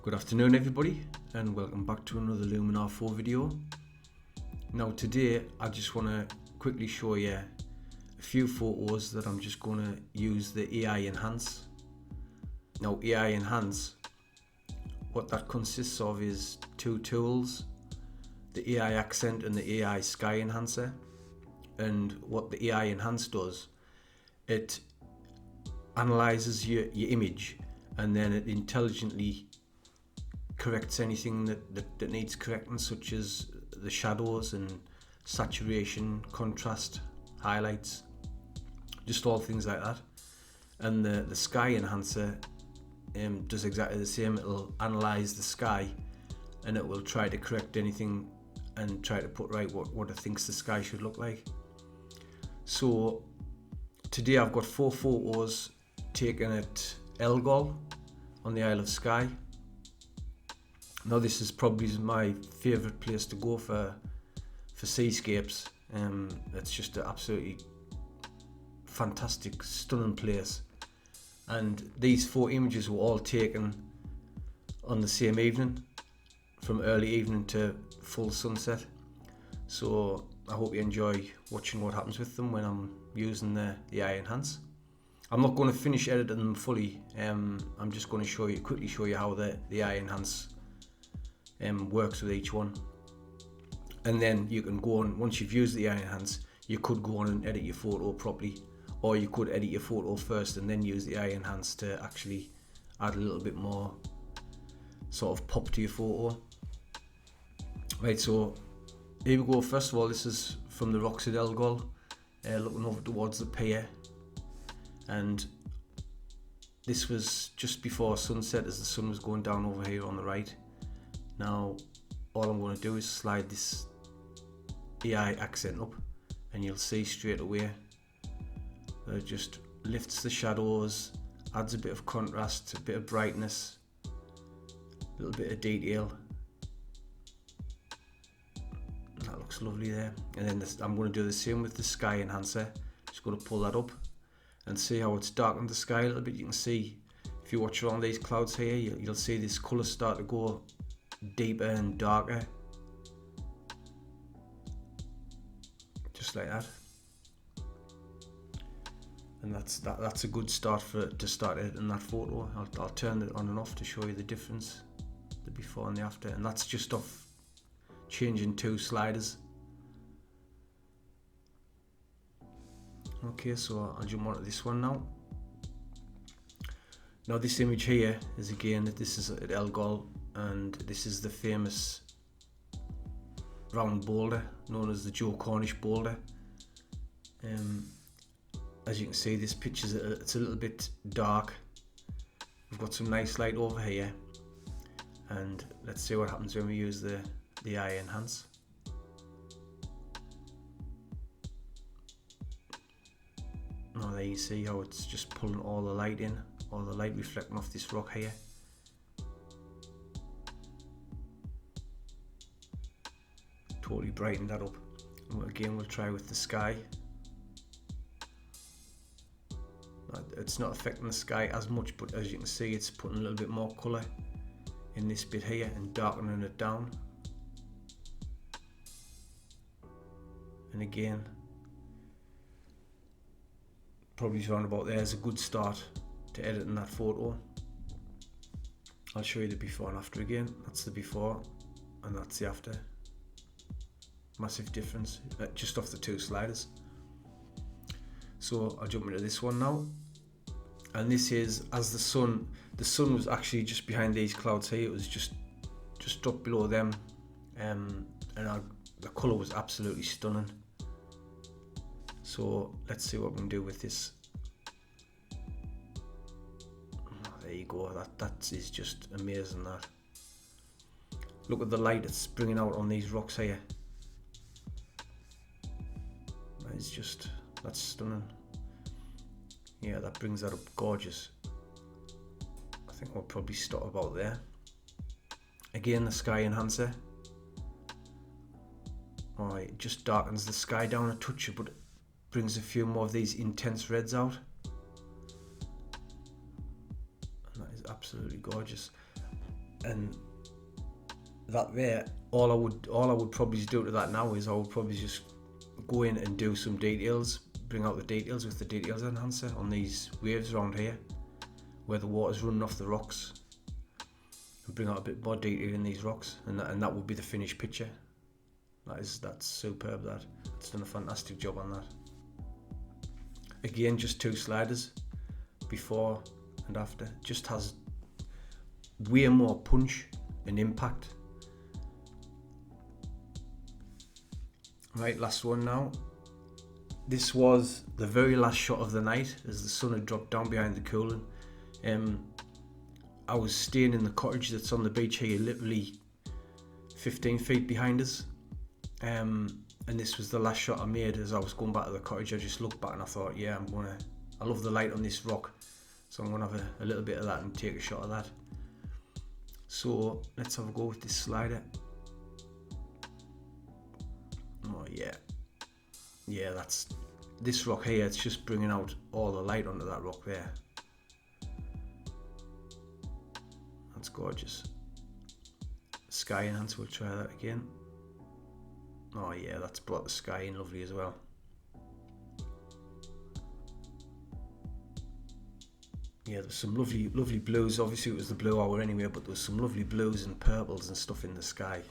Good afternoon everybody, and welcome back to another Luminar 4 video. Now today I just want to quickly show you a few photos that I'm just going to use the AI Enhance. Now AI Enhance, what that consists of is two tools, the AI Accent and the AI Sky Enhancer. And what the AI Enhance does, it analyzes your image and then it intelligently corrects anything that needs correcting, such as the shadows and saturation, contrast, highlights, just all things like that. And the sky enhancer does exactly the same. It'll analyze the sky and it will try to correct anything and try to put right what it thinks the sky should look like. So today I've got 4 photos taken at Elgol on the Isle of Skye. Now this is probably my favourite place to go for seascapes. It's just an absolutely fantastic, stunning place. And these 4 images were all taken on the same evening, from early evening to full sunset. So I hope you enjoy watching what happens with them when I'm using the AI Enhance. I'm not going to finish editing them fully. I'm just going to quickly show you how the AI Enhance works with each one, and then you can go on. Once you've used the AI Enhance, you could go on and edit your photo properly, or you could edit your photo first and then use the AI Enhance to actually add a little bit more sort of pop to your photo. Right, so here we go. First of all, this is from the rocks at Elgol, looking over towards the pier, and this was just before sunset as the sun was going down over here on the right. Now all I'm going to do is slide this AI accent up and you'll see straight away that it just lifts the shadows, adds a bit of contrast, a bit of brightness, a little bit of detail. That looks lovely there. And then I'm going to do the same with the sky enhancer. Just going to pull that up and see how it's darkened the sky a little bit. You can see, if you watch around these clouds here, you'll see this colour start to go deeper and darker, just like that. And that's a good start to start editing that photo. I'll turn it on and off to show you the difference, the before and the after, and that's just off changing 2 sliders. Okay, so I'll jump onto this one now. Now this image here is, again, this is at Elgol, and this is the famous round boulder known as the Joe Cornish boulder. As you can see, this picture it's a little bit dark. We've got some nice light over here, and let's see what happens when we use the AI Enhance. Now there you see how it's just pulling all the light in, all the light reflecting off this rock here. Totally brighten that up. And again, we'll try with the sky. It's not affecting the sky as much, but as you can see, it's putting a little bit more colour in this bit here and darkening it down. And again, probably around about there is a good start to editing that photo. I'll show you the before and after again. That's the before and that's the after. Massive difference just off the 2 sliders. So I'll jump into this one now, and this is as the sun was actually just behind these clouds here. It was just up below them, and the colour was absolutely stunning. So let's see what we can do with this. Oh, there you go. That is just amazing. That, look at the light it's bringing out on these rocks here. That's stunning. Yeah, that brings that up gorgeous. I think we'll probably stop about there. Again, the sky enhancer. Alright, it just darkens the sky down a touch, but it brings a few more of these intense reds out. And that is absolutely gorgeous. and that there, all I would probably do to that now is I would probably just go in and do some details, bring out the details with the details enhancer on these waves around here where the water's running off the rocks, and bring out a bit more detail in these rocks, and that would be the finished picture. That's superb. It's done a fantastic job on that. Again, just 2 sliders, before and after. Just has way more punch and impact. Right, last one now. This was the very last shot of the night as the sun had dropped down behind the cooling. I was staying in the cottage that's on the beach here, literally 15 feet behind us. And this was the last shot I made. As I was going back to the cottage, I just looked back and I thought, yeah, I love the light on this rock, so I'm gonna have a little bit of that and take a shot of that. So let's have a go with this slider. Oh yeah, that's this rock here. It's just bringing out all the light onto that rock there. That's gorgeous. Sky enhance, we'll try that again. Oh yeah, that's brought the sky in lovely as well. Yeah, there's some lovely blues. Obviously it was the blue hour anyway, but there was some lovely blues and purples and stuff in the sky.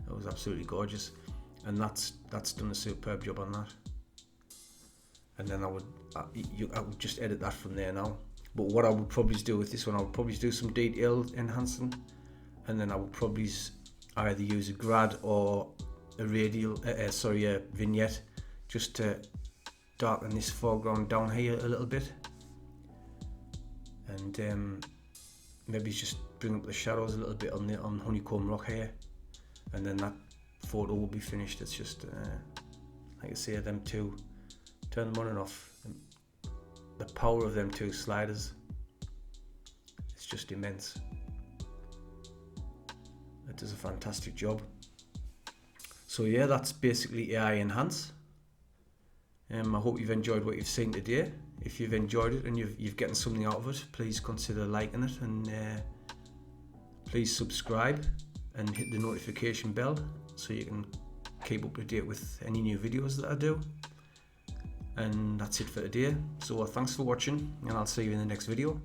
That was absolutely gorgeous, and that's done a superb job on that. And then I would just edit that from there now. But what I would probably do with this one, I would probably do some detail enhancing, and then I would probably either use a grad or a a vignette, just to darken this foreground down here a little bit, and maybe just bring up the shadows a little bit on Honeycomb Rock here, and then that photo will be finished. It's just like I say, them two, turn them on and off. The power of them 2 sliders, it's just immense. It does a fantastic job. So yeah, that's basically AI Enhance. I hope you've enjoyed what you've seen today. If you've enjoyed it and you've gotten something out of it, please consider liking it, and please subscribe and hit the notification bell so you can keep up to date with any new videos that I do. And that's it for today. So thanks for watching, and I'll see you in the next video.